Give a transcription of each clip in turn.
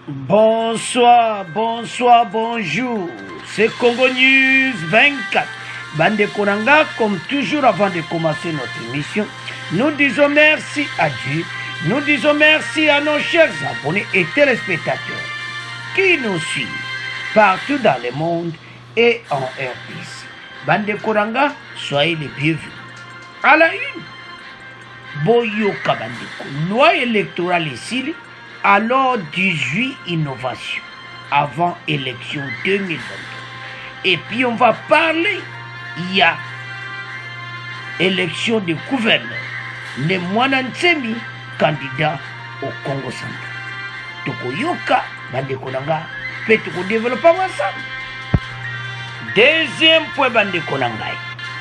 Bonsoir, bonsoir, bonjour. C'est Congo News 24. Bande Konanga, comme toujours avant de commencer notre émission, nous disons merci à Dieu. Nous disons merci à nos chers abonnés et téléspectateurs qui nous suivent partout dans le monde et en RDC. Bande Konanga, soyez les bienvenus. À la une, Boyoka Bandeko, loi électorale ici. Alors 18 innovations avant élection 2022. Et puis on va parler, il y a élection de gouverneur. Ne Mwanantsemi, candidat au Congo central. Tokoyoka, bandeko nanga, peut développer ensemble. Deuxième point, bandeko nanga.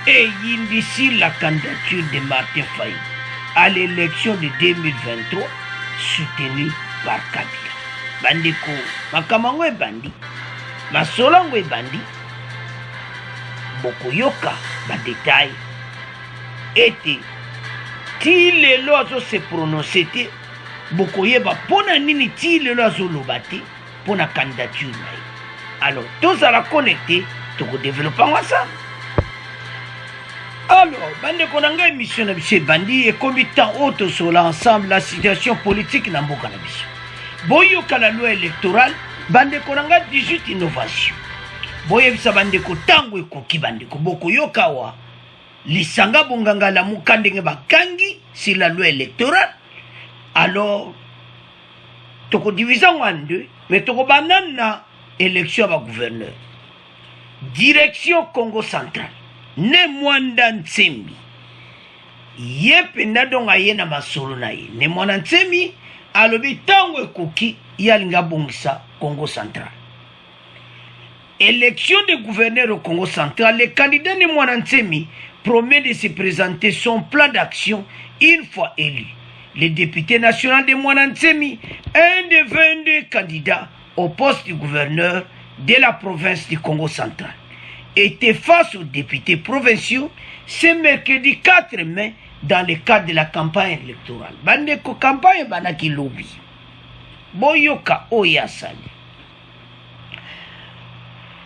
Et d'ici la candidature de Martin Faye à l'élection de 2023 soutenue par Kabila. Bandeko, makamango bandi, masolango bandi, bokoyoka, ba détail, était, ti les lois se prononcer, bokoyeba, pona nini ti les lois lobati, pona candidature. Alors, tous à la connecter, tout développer ensemble. Alors, bande konanga émission na biso bandi et committant auto sur l'ensemble la situation politique na mboka na biso. Boyoka la loi électorale, bande konanga 18 innovations. Boyebisa bande ko tango ekoki bande ko boko yoka wa lisanga bonganga la mukandenge bakangi sur la loi électorale. Alors, toko division en deux, mais toko banana élection ba gouverneur. Direction Congo central. Ne Mwanantsemi yepe ndonga yena masolo na ye ne Mwanantsemi alobi tango ekoki yalinga bongisa Congo central. Élection de gouverneur au Congo central, le candidat de Mwanantsemi promet de se présenter son plan d'action une fois élu. Le député national de Mwanantsemi, un des 22 candidats au poste du gouverneur de la province du Congo central, était face aux députés provinciaux ce mercredi 4 mai dans le cadre de la campagne électorale. Bandeko campagne banaki lobby. Boyoka oyasali.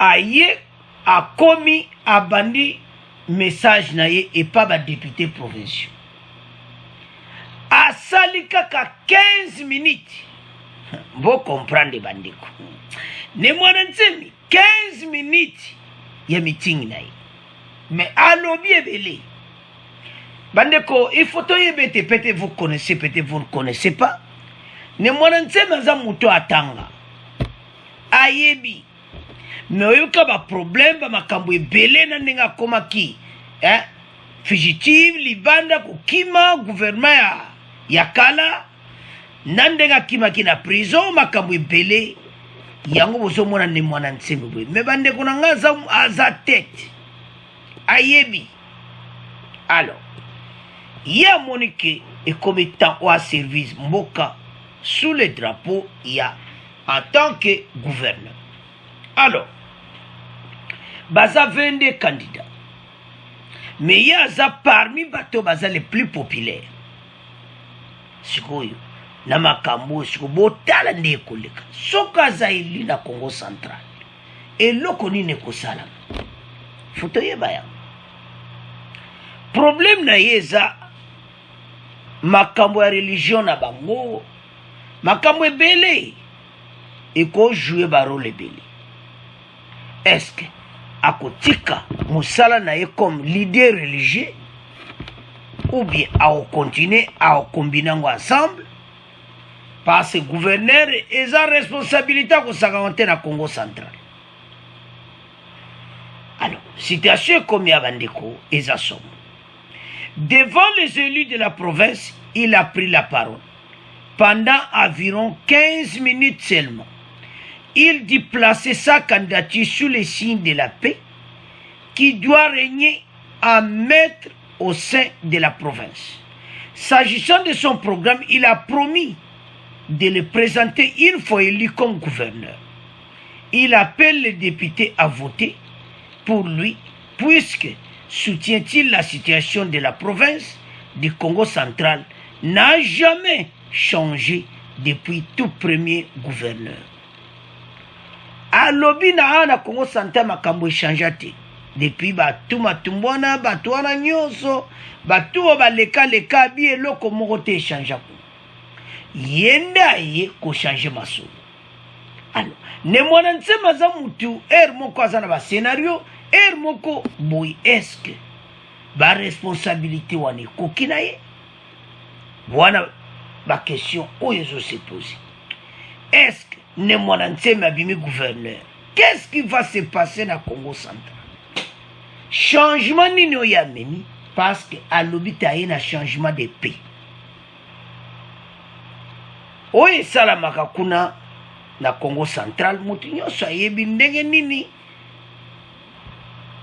Aye a commis a bandi message naye et pas ba député provinciaux. A salika ka 15 minutes. Vous comprenez bandeko. Ne Mwanantsemi 15 minutes. Il y a meeting là. Mais à l'objet ebele. Bandeko, il faut que peut-être vous connaissez, peut-être vous ne connaissez pas. Ne Mwanantsemi aza muto atanga. Ayebi. Mais oyoka ba problème ba makambo ebele na ndenge koma ki. Fugitive libanda kukima gouvernement ya kala. Nandenga kima ki na prison makambo ebele. Yango bozomona ne Mwanantsemi boye me bande konanga za tête ayebi. Alors ya monique et comme étant au service mboka sous le drapeau ya en tant que gouverneur. Alors baza 22 candidats mais ya za parmi bato baza les plus populaires sikoyo na makambo siko botala nde koleka soka zaili na Congo central eloko nini kosala foto yeba ya problème na yeza makambo ya religion na bango makambo ebele eko jouer ba rôle ebele. Est-ce que akotika musala na ye comme leader religieux ou bien à continuer à combiner ensemble? Parce que le gouverneur est en responsabilité pour s'accommoder dans le Congo central. Alors, situation comme Yabandeko est à somme. Devant les élus de la province, il a pris la parole. Pendant environ 15 minutes seulement, il dit placer sa candidature sous les signes de la paix qui doit régner en maître au sein de la province. S'agissant de son programme, il a promis de le présenter une fois élu comme gouverneur. Il appelle les députés à voter pour lui, puisque soutient-il la situation de la province du Congo central n'a jamais changé depuis tout premier gouverneur. Alobi na ana Congo Central makambo echangea te depuis batu matumbwana batu wana nyonso batu oyo baleka bi eloko moko te echangea ko yende aye kochange masolo. Alors ne mwana nsema za mutu moko aza na bascenario moko boy eske baresponsabilité wana ekoki na ye wana question oyo se pose. Est-ce que ne mwana nsema abimi gouverneur, qu'est-ce qui va se passer na Congo Central? Changement nini oyo amemi parce que alobi taye na changement de paix oyo esalamaka kuna na Congo Central. Mutu nyonso ayebi ndenge nini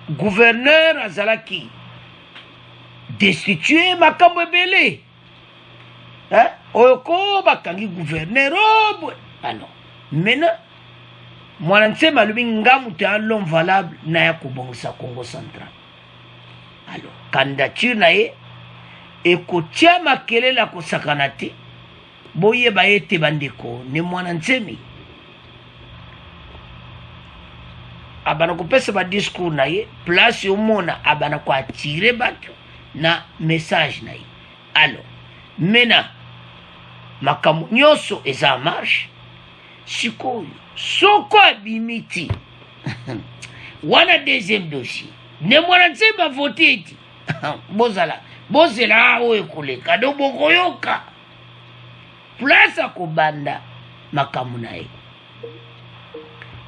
gouverneur azalaki destitué makambo ebele oyo ko bakangi gouverneur obwe. Alors maintenant mwana nsema alobi nga mutu ya l'homme valable na ya kobongisa Congo Central. Alors candidature na ye ekotia makelele ya kosakana te. Boyeba ete bandeko ne mwana nsemi abana kopesa ba discours na ye place omona abana ko attirer bato na message na ye. Alors mena makambo nyonso eza marche sikoyo soko abimiti wana deuxième dossier ne mwana nsema vote eti bozela oyo koleka do bokoyoka place à kobanda makambo na ye.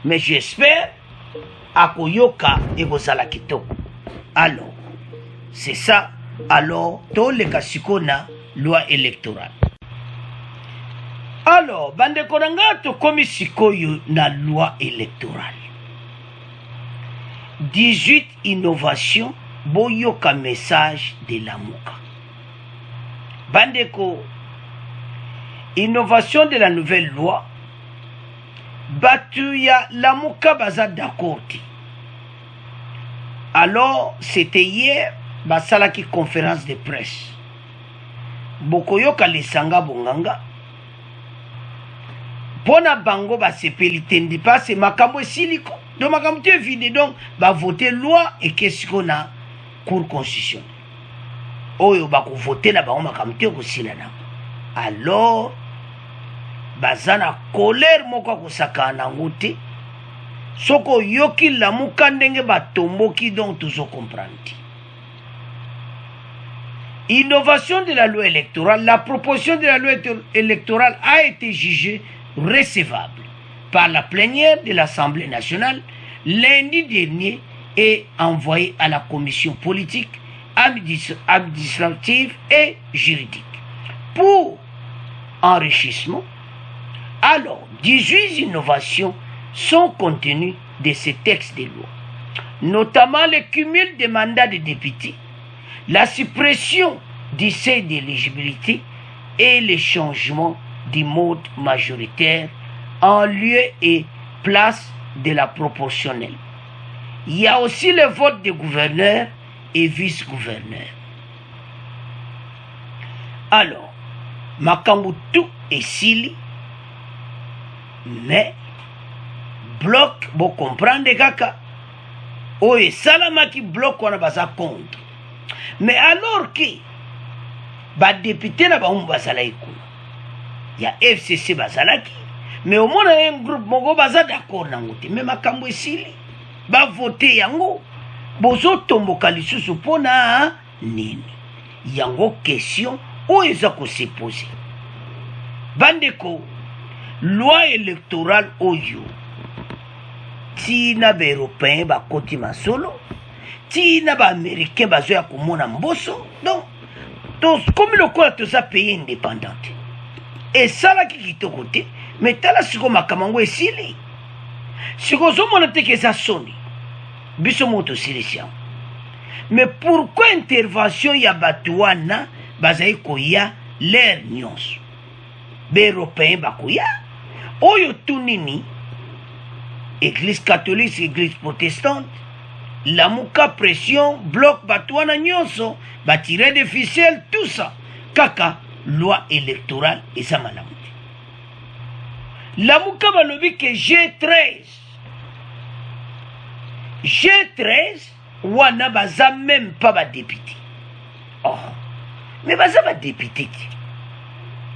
Mais j'espère akoyoka ekozala kitoko. Alors c'est ça. Alors toleka siko na loi électorale. Alors bandeko na nga tokomi sikoyo na loi électorale. 18 innovations boyoka message de Lamuka. Bandeko innovation de la nouvelle loi batu ya Lamuka baza d'accord. Alors c'était hier basalaki conférence de presse bokoyoka lesanga bonganga pona bango basepeli tendi passe makambo esiliko donc makambo te vide donc ba voter loi et qu'est-ce qu'on a cour constitutionnelle oyo bako voter na bango makambo te kosila na. Alors bazana colère moko kosaka na ngote soko yoki Lamuka ndenge batomboki donc toujours comprendre. Innovation de la loi électorale. La proposition de la loi électorale a été jugée recevable par la plénière de l'Assemblée nationale lundi dernier et envoyée à la commission politique, administrative et juridique pour enrichissement. Alors, 18 innovations sont contenues de ces textes de loi, notamment le cumul des mandats de députés, la suppression du seuil d'éligibilité et le changement du mode majoritaire en lieu et place de la proportionnelle. Il y a aussi le vote des gouverneurs et vice-gouverneurs. Alors, makambo tout est sili, mais bloc, bon comprendre kaka, oye salamaki bloc wana baza contre. Mais alors que ba député na ba basala ikuna ya FCC basalaki, mais au moins un groupe moko baza d'accord nango te, mais makambo esili ba voter yango bozo tomboka lisusu pona nini yango question oyo eza ko se poser. Bandeko loi électorale oyo tina ba européen ba koti masolo tina ba américain bazo ya komona mboso. Donc comme le quoi tout ça pays indépendante et ça là qui kitoko te, mais tala siko makamango esili siko zo mona te ke sa soni biso moto silisian. Mais pourquoi intervention ya batuana bazai koya l'air nyonso be européen bakoya oyo tunini église catholique, église protestante, Lamuka pression, bloc batuana nyonso, batire de ficelle, tout ça. Kaka, loi électorale et ça malamuti. Lamuka balobi que G13 wana baza même pas ba député. Oh, mais baza ba député.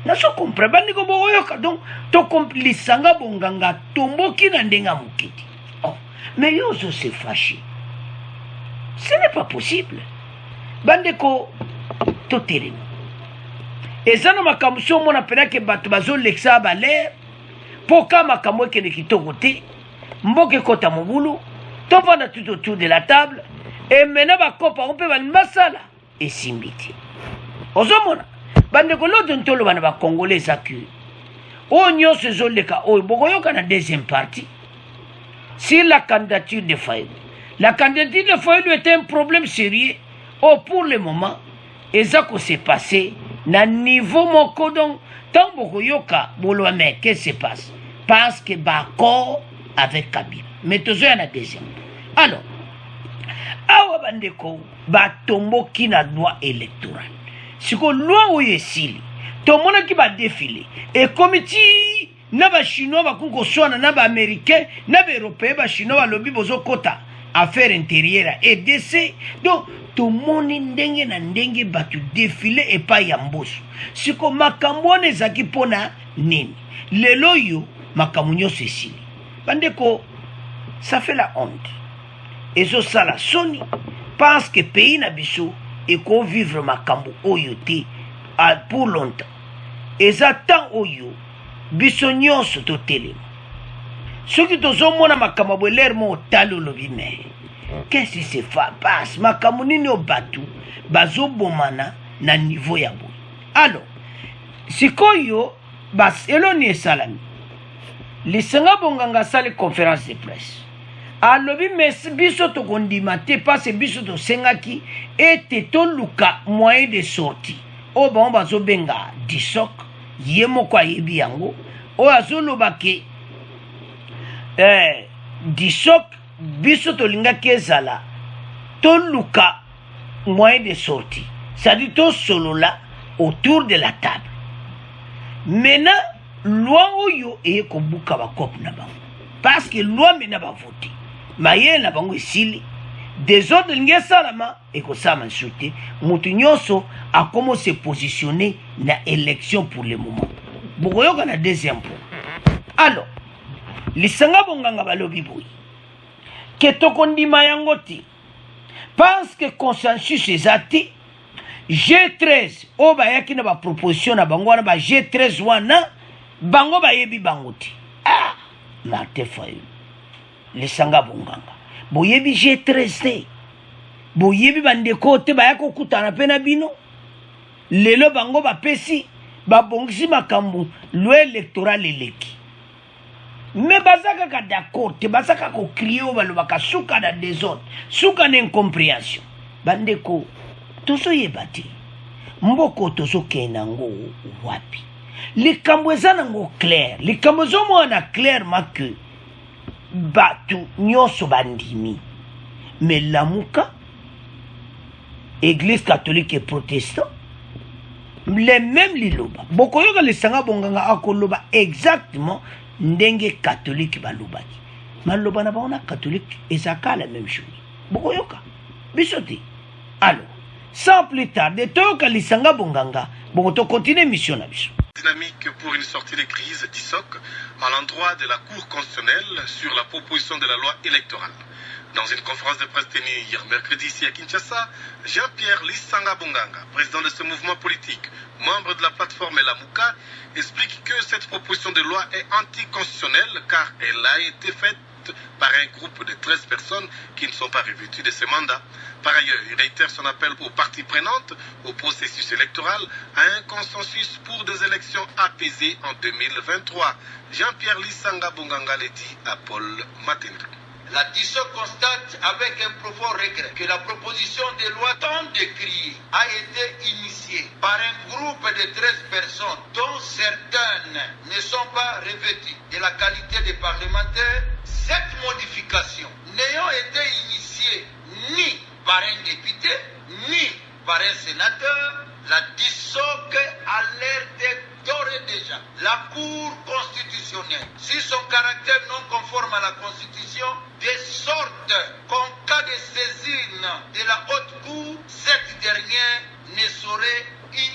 Naso comprendre bandi ko boyoka donc to lisanga bonganga tomboki na ndenga mukiti. Oh, mais yozo se fâché. Ce n'est pas possible. Bandi ko to terem. Ezana makamuso mona pena ke bato bazo lexa baler poka makamwe ke kitoko te mboke kota mobulu tovanda tout autour de la table et maintenant bakopa on peut basala et simbiti ozomona bandeko lodo ntolo bana ba congolais akui o nyonso ezoleka oyo bokoyoka na deuxième partie sur la candidature de Fayulu. La candidature de Fayulu était un problème sérieux. Oh, pour le moment eza ko s'est passé na niveau moko donc tant bokoyoka bolwa mais qu'est-ce qui se passe parce que bako avec Kabila mais toujours y en a deuxième. Alors awa bandeko batomboki na loi électorale siko loi oyo esili tomonaki badefile ekomiti na bachinois bakuki koswana na baaméricain na baeuropéen bachinois balobi bozokota affaire intérieure EDC donc tomoni ndenge na ndenge bato defile epai ya mboso siko makambo wana ezalaki mpona nini lelo oyo makambo nyonso esili bandeko ça fait la honte ezosala soni parce que pays na biso ekovivre makambo oyo te pour longtemps eza temps oyo biso nyonso totelema soki tozomona makambo bwelere mo otali olobi me qu'est-ce qui se passe makambo nini o bato bazobomana na niveau ya boye alors sikoyo eloni esalami lisenga bonganga asali conférence de presse alobi biso tokondima te parce biso tosengaki ete toluka moyen de sortie oyo bango bazobenga disok ye moko ayebi yango oyo azoloba ke disok biso tolingaki ezala toluka moyen de sortie c'est-à-dire tosolola autour de la table maintenant loi oyo eye kobuka bakope na bango parce que loi mena bavote mayele na bango esili desordre lingi esalama ekosala nsu te moto nyonso akomo se positionner na élection pour le moment bokoyoka na deuxième point alors lisanga bonganga balobi boyi ke tokondima yango te parce que consensus eza te G13 oyo bayaki na baproposition na bango wana ba G13 wana bango bayebi bango te Martin Fayulu lisanga bonganga boyebi G13 te boyebi bandeko te baya kokutana mpe na bino lelo bango bapesi babongisi makambo loi électoral eleki me baza kaka d'accord te baza kaka kokrie oyo balobaka suka na désordre suka na incompréhension bandeko tozoyeba te mboko tozokende nango wapi likambo eza nango clair likambo ezomona clairement que bato nyonso bandimi mais lamuka église catholique et protestant les mêmes liloba bokoyoka lisanga bonganga akoloba exactement ndenge catholique balobaki maloba na bango catholique ezaka la même chose bokoyoka biso te alors sans plus tarder toyoka lisanga bonganga bokoto continuer mission na biso dynamique pour une sortie de crise d'ISOC à l'endroit de la Cour constitutionnelle sur la proposition de la loi électorale. Dans une conférence de presse tenue hier mercredi ici à Kinshasa, Jean-Pierre Lisanga Bonganga, président de ce mouvement politique, membre de la plateforme Lamuka, explique que cette proposition de loi est anticonstitutionnelle car elle a été faite par un groupe de 13 personnes qui ne sont pas revêtues de ce mandat. Par ailleurs, il réitère son appel aux parties prenantes au processus électoral à un consensus pour des élections apaisées en 2023. Jean-Pierre Lisanga Bonganga le dit à Paul Matendri. La DISO constate avec un profond regret que la proposition de loi tant décriée a été initiée par un groupe de 13 personnes dont certaines ne sont pas revêtues de la qualité de parlementaires. Cette modification n'ayant été initiée ni par un député ni par un sénateur, la DISOC alerte d'ores et déjà la Cour constitutionnelle, si son caractère non conforme à la Constitution, de sorte qu'en cas de saisine de la haute Cour, cette dernière ne saurait y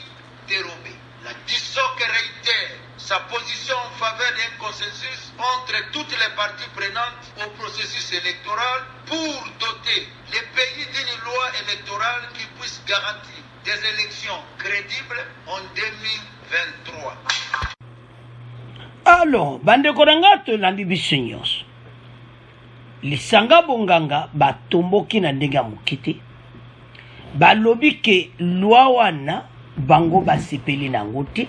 dérober. La DISOC réitère sa position en faveur d'un consensus entre toutes les parties prenantes au processus électoral pour doter les pays d'une loi électorale qui puisse garantir des élections crédibles en 2023. Alors, bande koranga to landi biso nyonso. Lisanga bonganga batomboki na ndenge mokiti. Balobi ke loi wana bango basepeli nango te.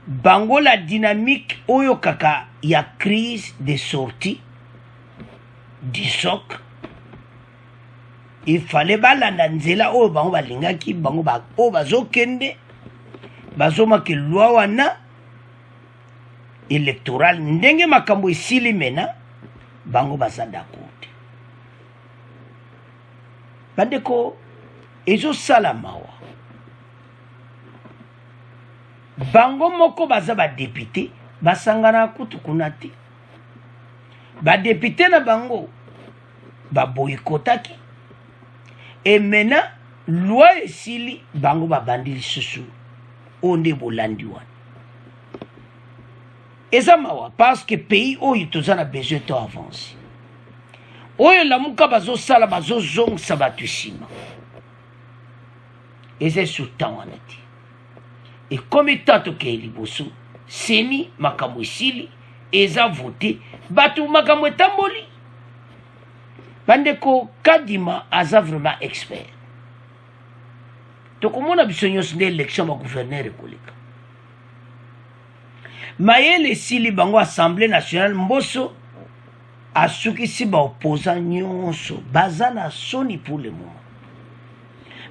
Bango la dynamique oyo kaka ya crise de sortie du soc. Il fallait balanda nzela oyo bango balingaki bango ba o bazokende bazoma ke loi wana électoral ndenge makambo esili mena bango baza d'accord te. Bandeko ezosala mawa. Bango moko baza ba député basangana kutu kuna te. Ba député na bango ba boycotaki. Et maintenant loi esili bango ba bandi lisusu onde bolandi wana. Eza mawa parce que pays oyo tozana besoin to avancer. Oyo la muka bazo sala bazo zong sabatu sima. Eza sultan wana te. Et comme étant que liboso, seni makambo esili eza voté batu makambo etamboli. Bandeko Kadima aza vraiment expert. Tokomona biso nyonso nde élection ba gouverneur ekoleka. Mayele esili bango Assemblée nationale mboso asukisi ba opposant nyonso baza na soni pour le moment.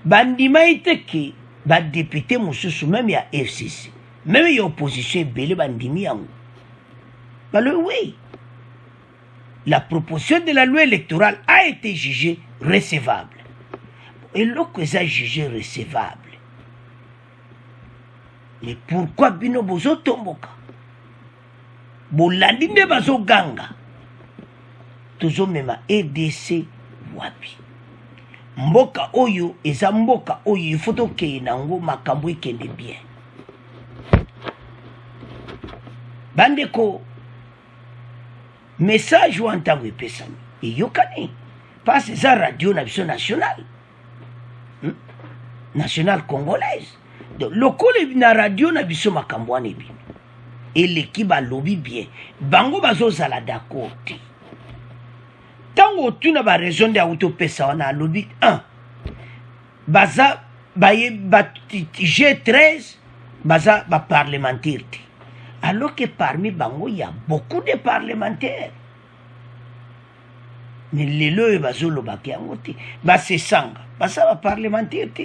Bandima iteke ba député mosusu même ya FCC même ya opposition belé bandimi yango. Oui, la proposition de la loi électorale a été jugée recevable. Et l'autre est jugé recevable. Mais pourquoi bino bozo tomboka? Bolandi nde bazo ganga. Tozo mema EDC wapi. Mboka oyo eza mboka oyo il faut toke nango makambo ekende bien. Bandeko message ou antango epesami eyokani parce que ça radio na biso national national congolaise donc lokole na radio na biso makambo wana ebino eleki balobi bien bango bazozala d'accord te tango tuna ba raison de autopesa wana alobi 1 baza baye G13 baza ba parlementaire te. Alors que parmi bango, il y a beaucoup de parlementaires. Mais les lois bazolo bakiangote, ba c'est sanga, ba ça va parlementaire te.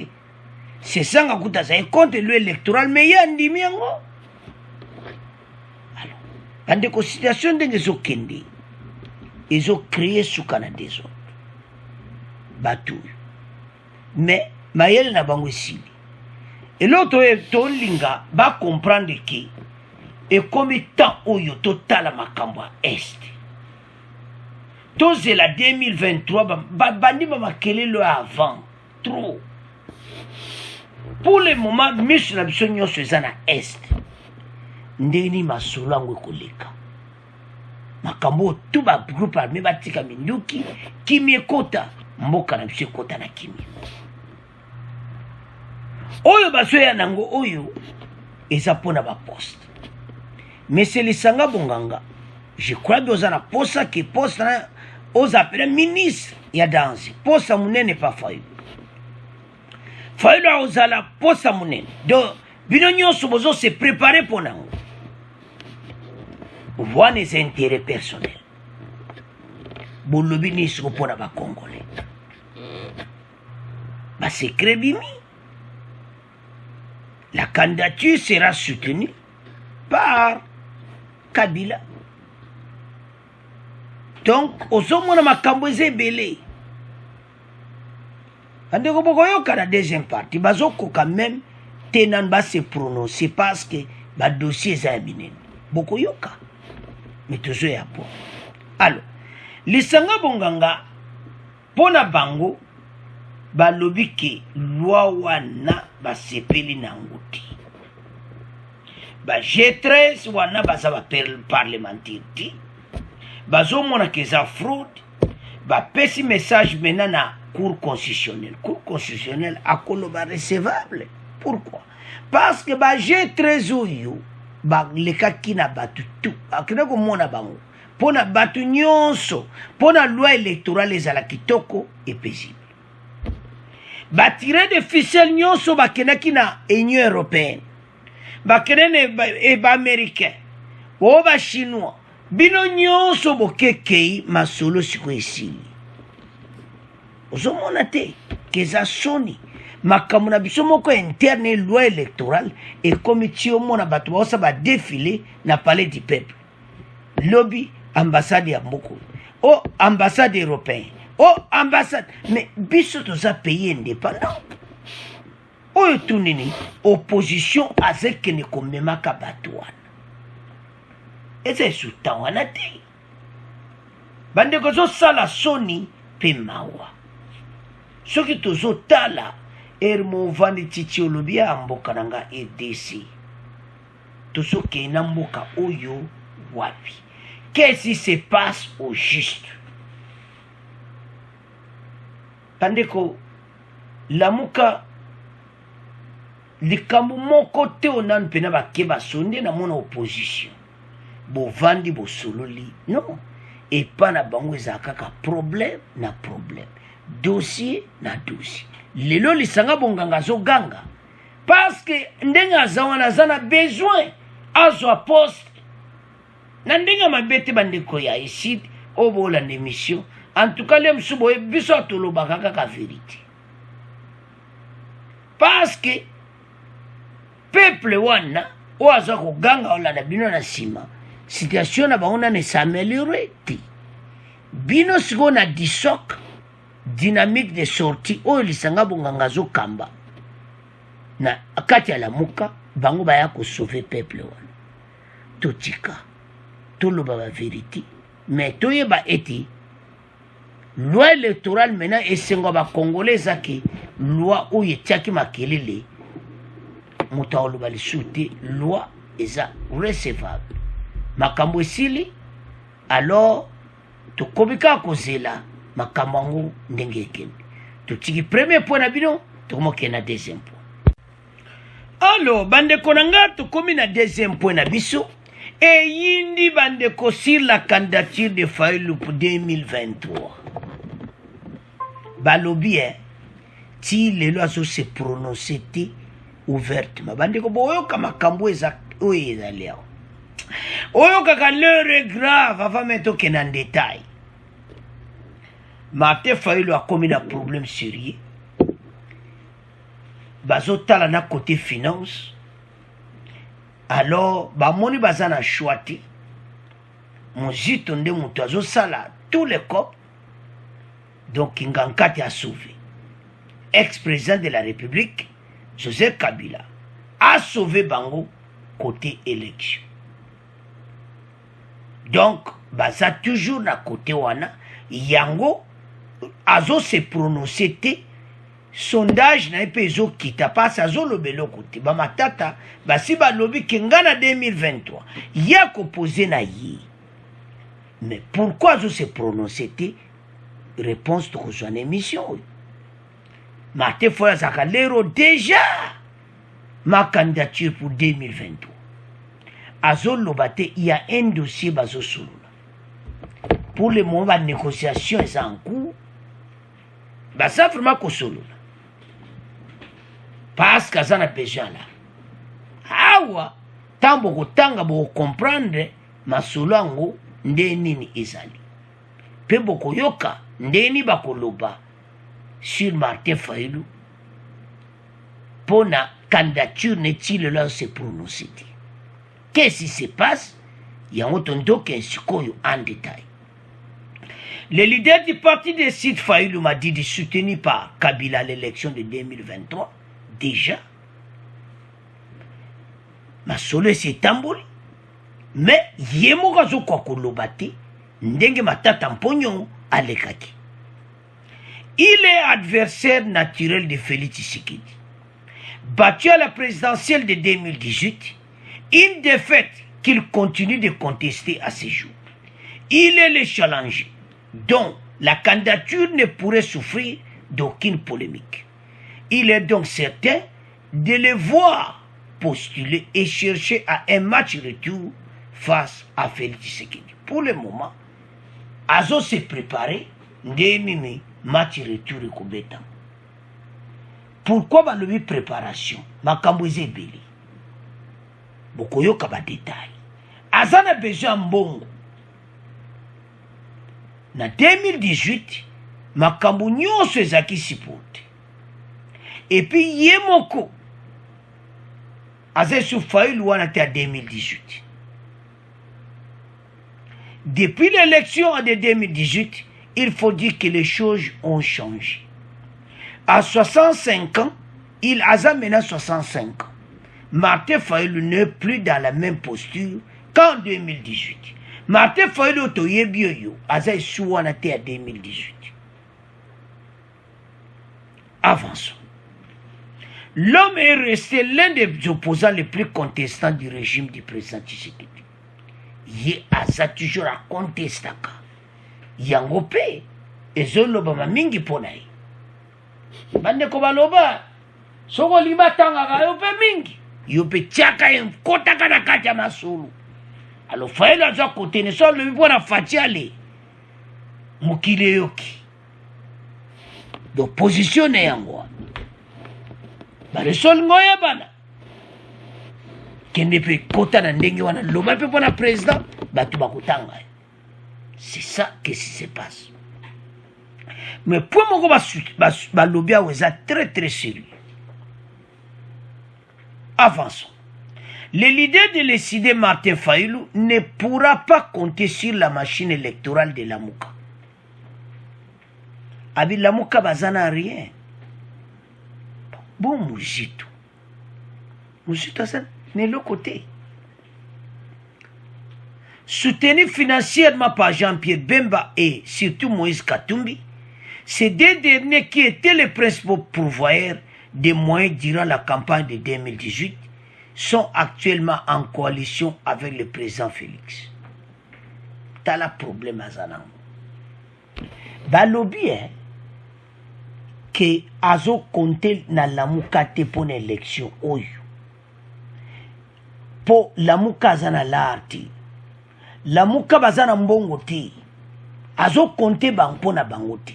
C'est sanga kuta ça compte le électoral mais il y a ndimi yango. Alors, dans des considérations de les okende, ils ont créé sous Canada des autres. Batou. Mais mayel na bango sili. Et l'autre est tolinga ba comprendre que et comme temps oyo total makambo est toze la 2023 bandi makele le avant trop pour le moment misu na biso nyonso eza na est ndeni masolo yango ekoleka makambo tout ba groupe armé batika minduki kimi ekota mboka na biso ekota na kimi oyo bazoya nango oyo eza mpona baposte. Mais c'est les sanga bonganga. Je crois que vous avez posa qui poste aux appels ministre. Il y a danse. Posa mounen n'est pas failli. Failli là aux ala posa mounen. Donc, binonyon sobozo se préparer pour nous. Voir les intérêts personnels. Bolobi ni soko pour ba Congolais. Bah c'est crébimi. La candidature sera soutenue par Kabila. Donc, osomona makambo ezebele. Andeko bokoyoka la deuxième partie. Bazoko quand même tenan ba se prononcer parce que badossier eza ya minene bokoyoka me tozoya po alors lisanga bonganga mpona bango balobi ke loi wana basepeli nango te ba G13 wana baza baparlementaire te bazomona ke eza fraude bapesi message maintenant na cour constitutionnelle akoloba recevable. Pourquoi? Parce que ba G13 oyo balekaki na batu tu akende komona bango mpona batu nyonso mpona loi électorale ezala kitoko et paisible. Batire de ficelle nyonso bakendaki na Union européenne bakende ba américain o ba chinois bino nyonso bokekei masolo siko esili ozomona te keza soni makambo na biso moko interne loi électorale ekomi ti omona bato baosa badefile na palais du peuple lobi ambassade ya moko o ambassade européen o ambassade mais biso toza pays indépendant oyo tunini opposition azekende komemaka bato wana eza esuta wana te bandeko zosala soni mpe mawa soki tozotala ermovandi titi olobi ya mboka na nga EDC tozokende na mboka oyo wapi qu'est-ce qui se passe au juste bandeko lamuka likambo moko te onanu mpena bake basonde na mona opposition bovandi bosololi non epa na bango ezala kaka problème na problème dossier na dossier lelo lisanga bonganga azoganga parce que ndenge aza wana aza na besoin azwa poste na ndenge mabe te bandeko ya eside oyo boolanda émission en tout cas le mosusu boye biso atolobaka kaka vérité parce que peuple wana oyo aza koganga olanda bino na nsima situation na bango nane s'améliore te bino sikoyo na disoc dynamique de sortie oyo lisanga bonganga azokamba na kati ya lamuka bango baya kosauve peuple wana totika toloba bavérité mais toyeba ete loi électorale maintenant esengo bakongole ezaki loi oyo etiaki makelele moto aoloba lisusu te loi eza recevable makambo esili alors tokomi kaka kozela makambo yango ndenge ekende totiki premier point na bino tokomokende na deuxième point. Alors bandeko na nga tokomi na deuxième point na biso eyindi bandeko sur la candidature de Fayulu pour 2023 balobi ti lelo azo se prononcer te ouvertement bandeko boyoka makambo eza oyo ezali awa oyokaka l'heure est grave avant même tokende en détail. Martin Fayulu akomi na problème sérieux bazotala na côté finance alors bamoni baza na choix te mozito nde moto azosala tous les cop donc Ngankati a sauvé ex-président de la République Joseph Kabila a sauvé bango côté élection donc baza toujours na côté wana yango azo se prononcer te sondage na epe ezokita pasi azolobela kote bamatata basi balobi ke nga na 2023 ya kopose na ye mais pourquoi azo se prononcer te réponse tokozwa na émission oyo Martin Fayulu azalaka lero déjà ma candidature pour 2023 azoloba te il y a un dossier bazosolola pour le moment la négociation est en cours baza vraiment kosolola parce que ça n'a besoin là awa tambo kotanga bo comprendre masolo yango nde nini ezali pe bokoyoka ndeni bakoloba sur Martin Fayulu pona candidature n'est-il là se prononcer. Qu'est-ce qui se passe? Il y a un en détail. Le leader du parti de Sid Fayulu m'a dit de soutenir par Kabila l'élection de 2023. Déjà, masolo esi etamboli mais ye moko azokoka koloba te ndenge matata mponyo alekaki. Il est adversaire naturel de Félix Tshisekedi. Battu à la présidentielle de 2018, une défaite qu'il continue de contester à ce jour. Il est le challenger dont la candidature ne pourrait souffrir d'aucune polémique. Il est donc certain de le voir postuler et chercher à un match retour face à Félix Tshisekedi. Pour le moment, Azo s'est préparé ndemimi match retour ekobeta. Pourquoi balobi préparation? Makambo ezebeli. Bokoyoka ba détail. Azana besoin mbongo. Na 2018, makambo nyonso ezaki sipote. Et puis yemoko aza Fayulu wana te à 2018. Depuis l'élection de 2018, il faut dire que les choses ont changé. À 65 ans, il a maintenant 65 ans. Martin Fayulu n'est plus dans la même posture qu'en 2018. Martin Fayulu Toyebioyo, Aza Souana à 2018. Avançons. L'homme est resté l'un des opposants les plus contestants du régime du président Tshisekedi. Ye Aza toujours à contester. Yango pe ezoloba mamingi ponai. Bande ko baloba soko libatanga ka yo pe mingi. Yo pe tiaka en kota kana kacha masulu. Alo Fayulu aza kote ne so le bona fatiale. Mukile yoki. Donc position ne yango. Bare sol ngoya bana. Kende pe kota na ndenge wana loba pe pona président batu bakutanga. C'est ça qui se passe. Mais pour moi, le lobby est très très sérieux. Avançons. Le leader de l'ECD Martin Fayulu ne pourra pas compter sur la machine électorale de Lamuka. Avec Lamuka, bazana rien. Bon, Mouzito. Mouzito, ça n'est le côté. Soutenu financièrement par Jean-Pierre Bemba et surtout Moïse Katumbi, ces deux derniers qui étaient les principaux pourvoyeurs des moyens durant la campagne de 2018 sont actuellement en coalition avec le président Félix. T'as le problème à Zanang. Balobi, que Azo compte na Lamuka te pour l'élection. Pour Lamuka zana l'arti. Lamuka bazana mbongo te. Azo compte bango na bango te.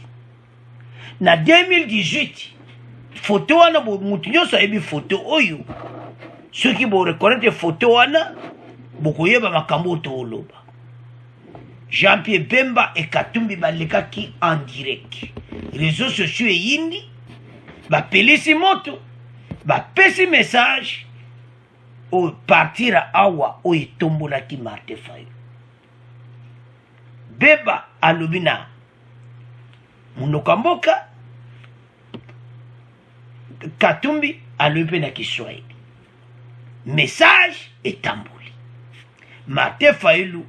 Na 2018, photo wana mutu nyonso ayebi photo oyo. Ceux qui vont reconnaître photo wana, bokoyeba makambo to oloba. Jean-Pierre Bemba et Katumbi balekaki en direct. Réseaux sociaux et yindi, pelisi moto, pesi message, ou partir à awa, ou tombola ki Martin Fayulu. Bemba alobina, munokamboka, Katumbi alobi na Kiswahili. Message et tambouli. Martin Fayulu,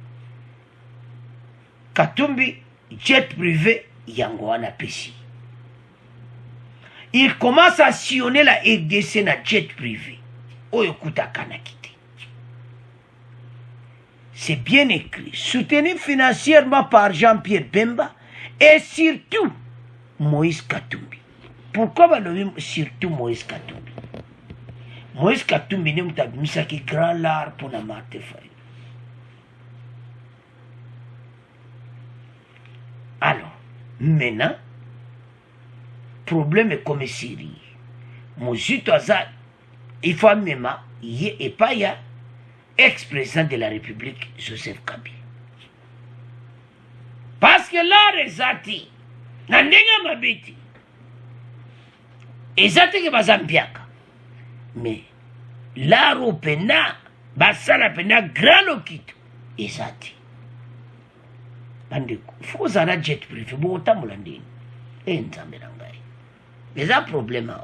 Katumbi, jet privé, Yangoana Pessi. Il commence à sillonner la RDC na jet privé. Oyokuta Kanakite. C'est bien écrit. Soutenu financièrement par Jean-Pierre Bemba et surtout Moïse Katumbi. Pourquoi va le surtout Moïse Katumbi? Moïse Katumbi n'est pas un grand lard pour la Martin Fayulu. Alors, maintenant, problème est comme Syrie. Mouzito Azad, il faut même, il et pas ya, ex-président de la République, Joseph Kabila. Parce que là, rezati, nandenga mabiti, ezati ke bazambiaka. Mais, là, au pena, basala pena, grand lokito, ezati. Bandeko, faut que ait jet privé, bon temps pour l'andine. Et nous avons des problèmes.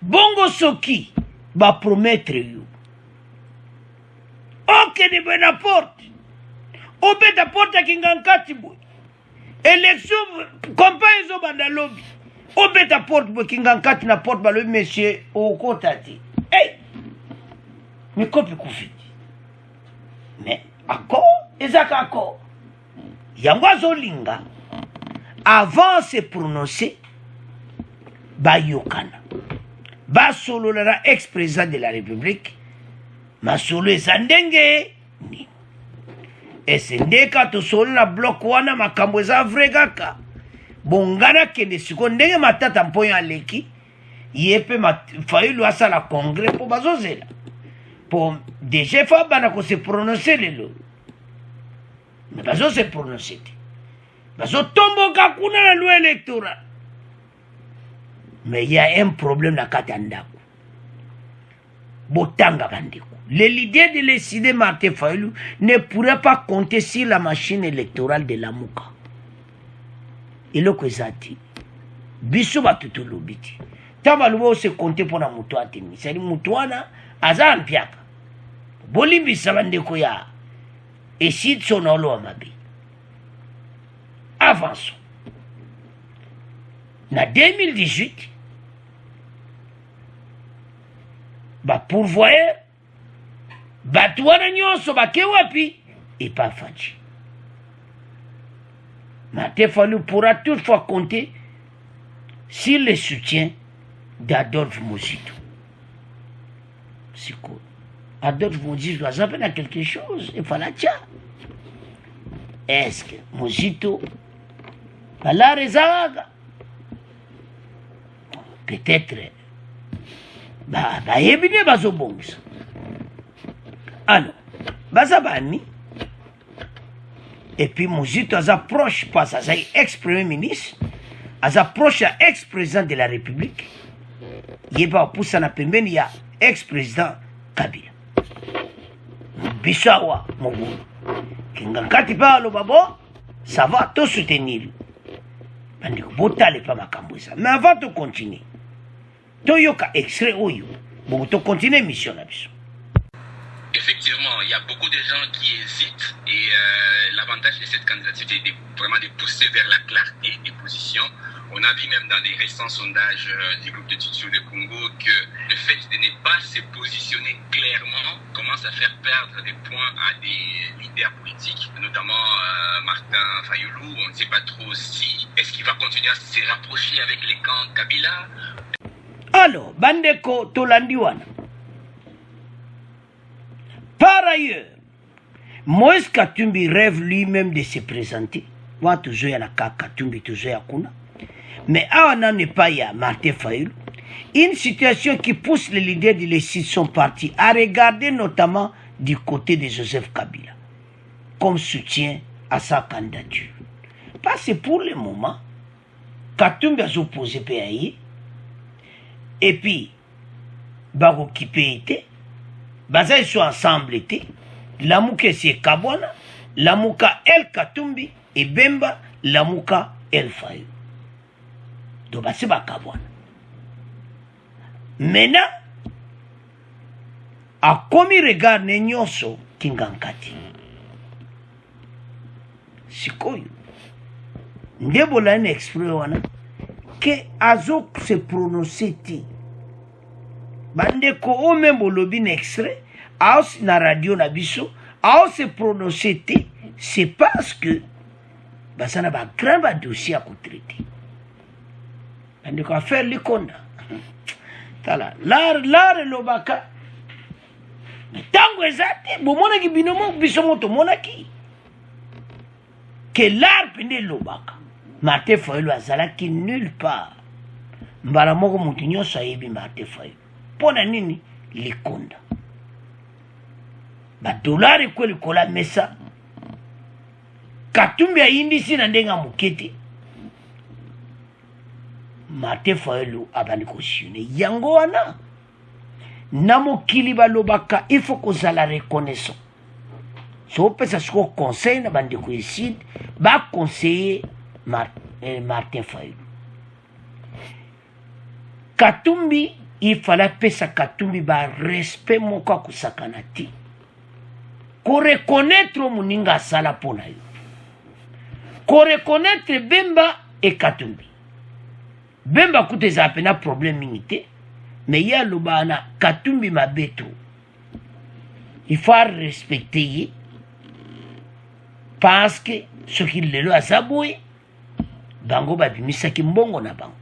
Bongo Soki, bapromettre yo okende boye na porte obeta porte akingankati boye élection campagne ezobanda lobi obeta porte boye kingankati na porte balobi monsieur okota te hey! mikopi kufiti mais accord ezaka accord yango azolinga avant se prononcer bayokana basolola na ex-président de la république masolo eza ndenge nini ese ndeka tosolola na bloc wana makambo eza vrai kaka bongana kende siko ndenge matata mpoyo aleki ye mpe Fayulu asala congrès mpo bazozela mpo deja fa bana kose prononcer lelo mais bazose prononcer te bazotomboka kuna na loi électorale. Mais il y a un problème na kati ya ndako botanga bandeko. L'idée de décider Martin Fayulu ne pourrait pas compter sur la machine électorale de la Mouka. Et le Kwezati, biso batutu lobiti. Tabaluwa se compter pour la mutua temi. C'est-à-dire mutuana aza ampiaka. Bolimbi sabandeko ya. Et si sonolo amabi. Avançons. Na 2018, pourvoyeur, batouana nyonso bake wapi et pas fachi. Martin Fayulu pourra toutefois compter sur le soutien d'Adolphe Muzito. C'est quoi? Adolphe Muzito a appelé à quelque chose, il fallait tiens. Est-ce que Muzito va la réserver? Peut-être bayebine bazobongisa. Alors bazabani et puis Muzito aza proche parce aza ex-premier ministre, aza proche à ex-président de la République, yeba poussa na pembeni ya ex-président Kabila. Bisawa Mobutu kingankati palo babo ça va tout soutenir. Bandiko botale pa makambo ça. Mais avant de continuer toyoka extrait oyo bon to continuer mission na biso. Effectivement, il y a beaucoup de gens qui hésitent et l'avantage de cette candidature est vraiment de pousser vers la clarté des positions. On a vu même dans les récents sondages du groupe de Tutsu de Congo que le fait de ne pas se positionner clairement commence à faire perdre des points à des leaders politiques, notamment Martin Fayulu. On ne sait pas trop si est-ce qu'il va continuer à se rapprocher avec les camps Kabila. Alors, Bandeko Tolandiwana. Par ailleurs, Moïse Katumbi rêve lui-même de se présenter. Moi, toujours, il y a Katumbi, toujours, il y a. Mais Awana n'est pas ya Martin Fayulu. Une situation qui pousse les leaders de l'ESID son parti à regarder notamment du côté de Joseph Kabila comme soutien à sa candidature. Parce que pour le moment, Katumbi a opposé PAI et puis Baro Kipé était, Baza ils sont ensemble était, Lamouka c'est Kabwana, Lamouka El Katumbi et Bemba Lamouka El Fayulu. Donc, c'est pas Kabwana. Maintenant, à komi regard Nenyoso Kingankati. Sikoyo. Ndebola une expression que Azo se prononcer ti. Bande ko o même lobby extrait, aos na radio na biso, aos se prononcer ti, c'est parce que ça n'a pas grand dossier à traiter. On va faire les condas. L'art lobaka. Mais tango ezate, bomona ki binomo bisomo to monaki. Que l'art pende lobaka. Martin Fayulu azalaki nulle part. Mbala moko mutu nyonso ayebi Martin Fayulu. Pona nini likonda. Ba dollar ekweli kola mesa. Katumbi ayindisi na ndenga mukete. Martin Fayulu abani kosione yango wana na mokili balobaka il faut kozala reconnaissant so pesa siko conseil na bandi ko ici ba conseiller Martin Fayulu. Katumbi il fallait pesa Katumbi ba respect moko akusakana te ko reconnaître muninga asala pona yo ko reconnaître Bemba et Katumbi. Bemba kute za pena problème mingi te mais ya lobana Katumbi mabeto il faut respecter parce que ce qu'il le a saboué bango babimisaki mbongo na bango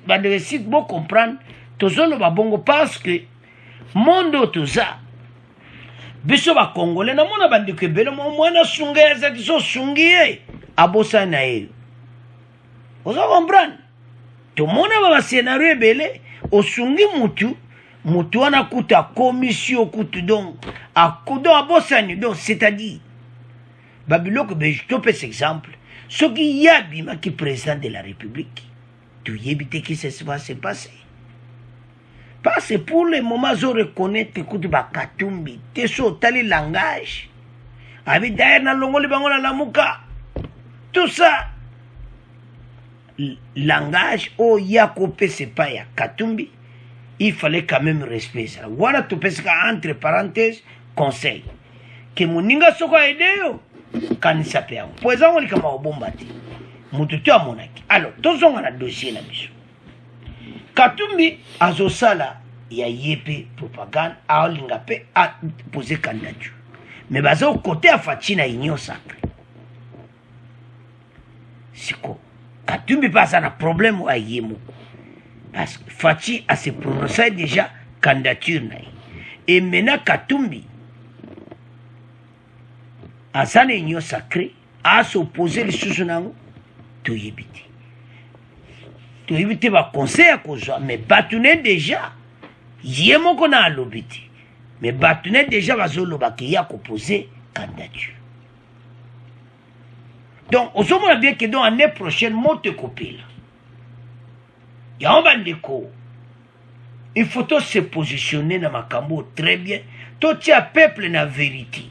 bande si bon comprendre tozolo babongo parce que mondo toza biso ba congolais na mona bande ke belo mwana sungeza tiso sungiye abosa na eyo ozo comprendre to mona ba scénario ebele osungi mutu wana kuta commission kutu donc akodo abosani donc c'est-à-dire babiloko be je te pèse exemple ce qui y a bima qui président de la République tu y éviter qui se va se passer parce que pour le moment je reconnais que kutu ba Katumbi te so tali langage avec d'ailleurs na longoli bango na lamuka tout ça langage o yako pese pa ya Katumbi il fallait quand même respecter ça. Voilà tout parce entre parenthèses conseil que moninga soko aideyo kanisa pe yango po ezango likama obomba te mutu tu amonaki alors tozonga na dossier na biso Katumbi azosala ya yepe propagande aolinga pe a poser candidature mais bazo côté a Fatina union sacrée siko Katumbi passe un problème à yemo parce que Fachi a se prononcé déjà candidature et maintenant Katumbi à sa union sacrée à s'opposer les sous-nango to yebiti va conseil à cause mais batune déjà yemo qu'on a lobiti mais batune déjà va zolo baki ya opposer candidature donc on se bien que dans l'année prochaine monte copie là il y a un bandeko il faut se positionner dans makambo très bien tout tia peuple na vérité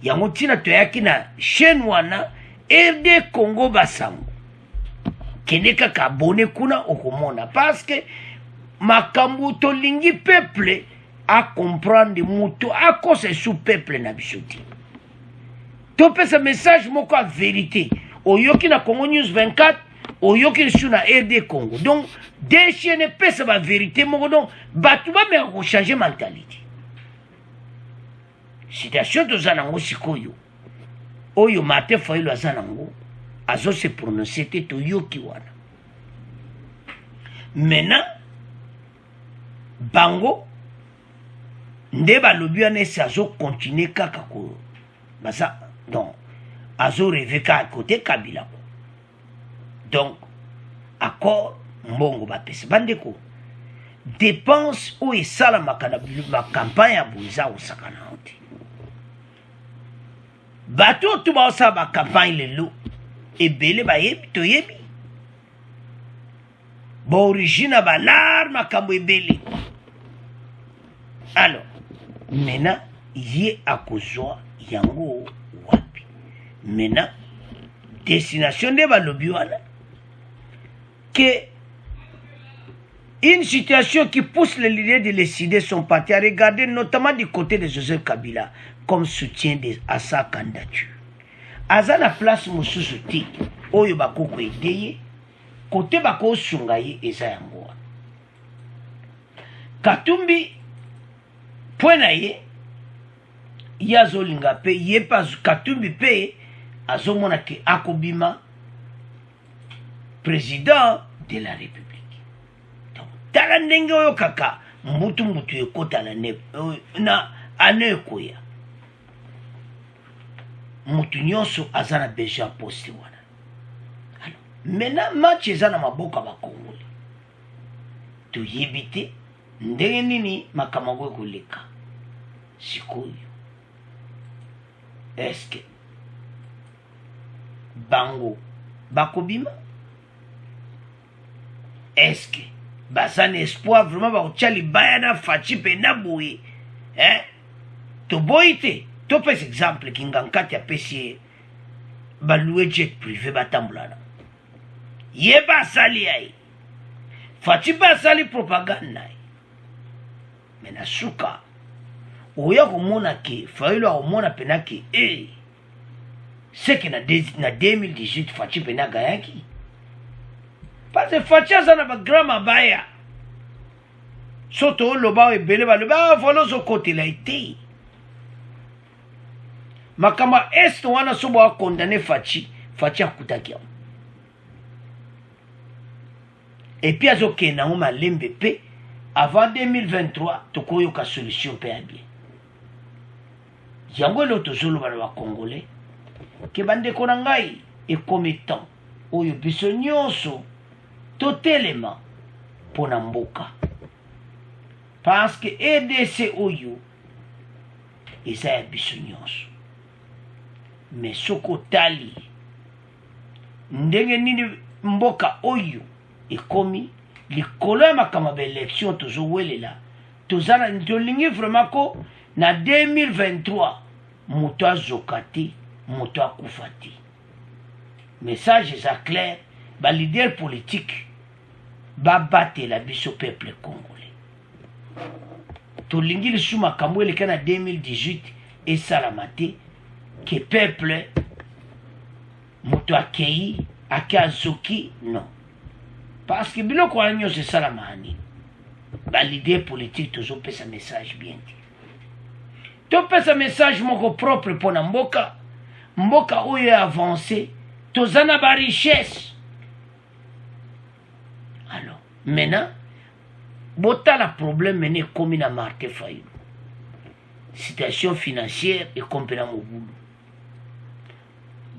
ya ngotina to yaki na chaîne wana RD Congo basango keneka ka abonné kuna okomona parce que makambo to lingi peuple a comprendre muto a cause sous peuple na bisoti to pesa message moko a vérité oyoki na Congo News 24 oyoki sur na RD Congo donc des chaînes pesa ba vérité moko donc batu ba me ko changer mentalité situation de zanango sikoyo oyo mate foilo zanango azo se prononcer te to yoki wana maintenant bango nde balobi wana esi azo continuer kaka ko basa donc azo rêver ka côté Kabila ko donc accord mbongo bapesa bandeko dépense ou esala makana ma campagne ya buiza osakana onte bato tu ba osala ba campagne lelo ebele bayebi toyebi ba origine ba lar makambo ebele alors maintenant ye akozwa yango wapi maintenant destination de balobi wana que une situation qui pousse les leaders de décider son parti à regarder notamment du côté de Joseph Kabila comme soutien à sa candidature. Aza na place mosusu ti oyo bakoko edeye côté bako sungaye eza yango. Katumbi pona ye yazolinga pe ye pas Katumbi pe azomona ke akobima président de la République. Donc tala ndenge oyo kaka mutu ekota na ane koya mutu nyonso azana beja poste wana. Alors maintenant match ezana maboka ba Congolais to yebite ndenge nini makamako ekoleka sikoyo. Est-ce que bango bakobima? Est-ce que basan espoir vraiment ba li bayana fachi pe na boye to boite to par exemple kingankati ya pesi ba louer jet privé batambulana ye basali ai Fachi mpe asali propagande na ye me na suka oya komona ke Fayulu akomona pena ke seke na 2018 Fachi pena agayaki parce que Fachi aza na bagrand mabaya so tooloba ebele baloba vola ozokotela ete makambo est wana so bakondane Fachi akutaki yango epuis azokenda yango malembe mpe avant 2023 tokoyoka solution mpe ya bien yango elo tozoloba na bakongolais ke bandeko na ngai ekomi temps oyo biso nyonso totelema mpo na mboka parce que EDC oyo eza ya biso nyonso me soki otali ndenge nini mboka oyo ekomi likolo ya makambo ya baélection tozowelela tolingi vraiment ko na 2023 moto azoka te moto akufa te message eza clair balider politique babatela biso peuple congolais tolingi lisusu makambo eleka na 2018 esalama te ke peuple moto akei ake azoki non parce que biloko wana nyonso esalama ani balider politique tozopesa message bien te topesa message moko propre mpo na mboka oyo avance toza na barichesse alors maintenant botala problème mene ekomi na Martin Fayulu situation financière ekomi mpe na mobulu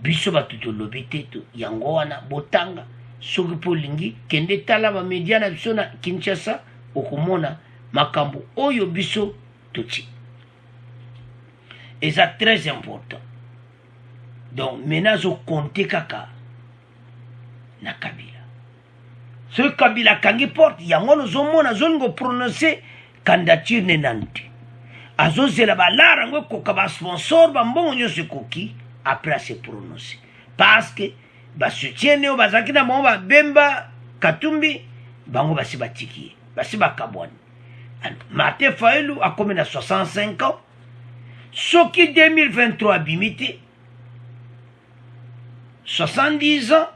biso bato tolobi te yango wana botanga soki mpo olingi kende tala bamedia na biso na Kinshasa okomona makambo oyo biso toti eza très important donc maintenant azokonte kaka na Kabila soki Kabila akangi porte yango nozomona azolingo prononce candidature ne nanu te azozela balara yango ekoka basponsor bambongo nyonso ekoki après ase prononce parce que basoutiene oyo bazalaki na bango babemba Katumbi bango basi batiki ye basi bakabwani Martin Fayulu akomi na 65 ans soki 2023 abimi te 70 ans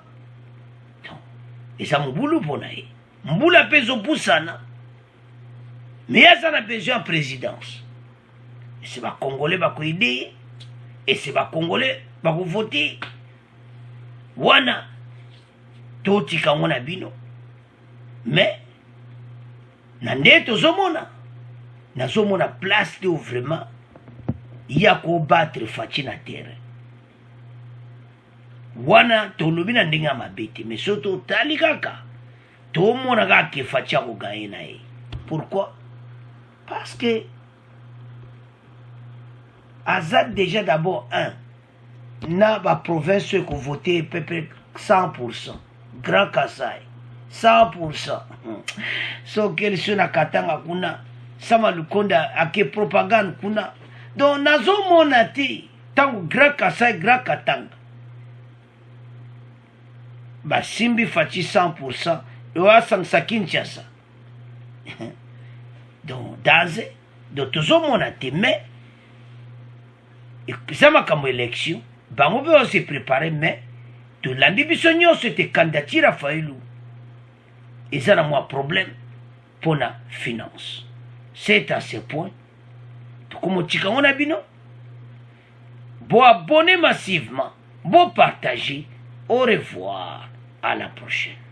eza mobulu mpo na ye mbula mpe ezopusana me aza na besoin ya présidence ese bakongolais bakoide ye ese bakongolais bakovote wana totika yango na bino mais na nde nazomona place te vraiment ya kobattre Fachi na terrain wana tolobi na ndenge ya mabe te mais so totali kaka tomona kaka ke Fachi akogaye na ye pourquoi parce que aza déjà d'abord na baprovince oyo ekovote pepe 100% Grand Kasai 100% soki eliso na Katanga kuna Sama Lukonda ake propagande kuna donc nazomona te tango Grand Kasai Grand Katanga basimbi Fachi 100% ewasangisa Kinshasa donc daze donc tozomona te mais eza makambo élection bango mpe ose prépare mais tolandi biso nyonso ete candidature ya Fayulu eza na mwa problème mpona finance c'est à ce point tokomotika ngo na bino bo abonner massivement bo partager au revoir à la prochaine.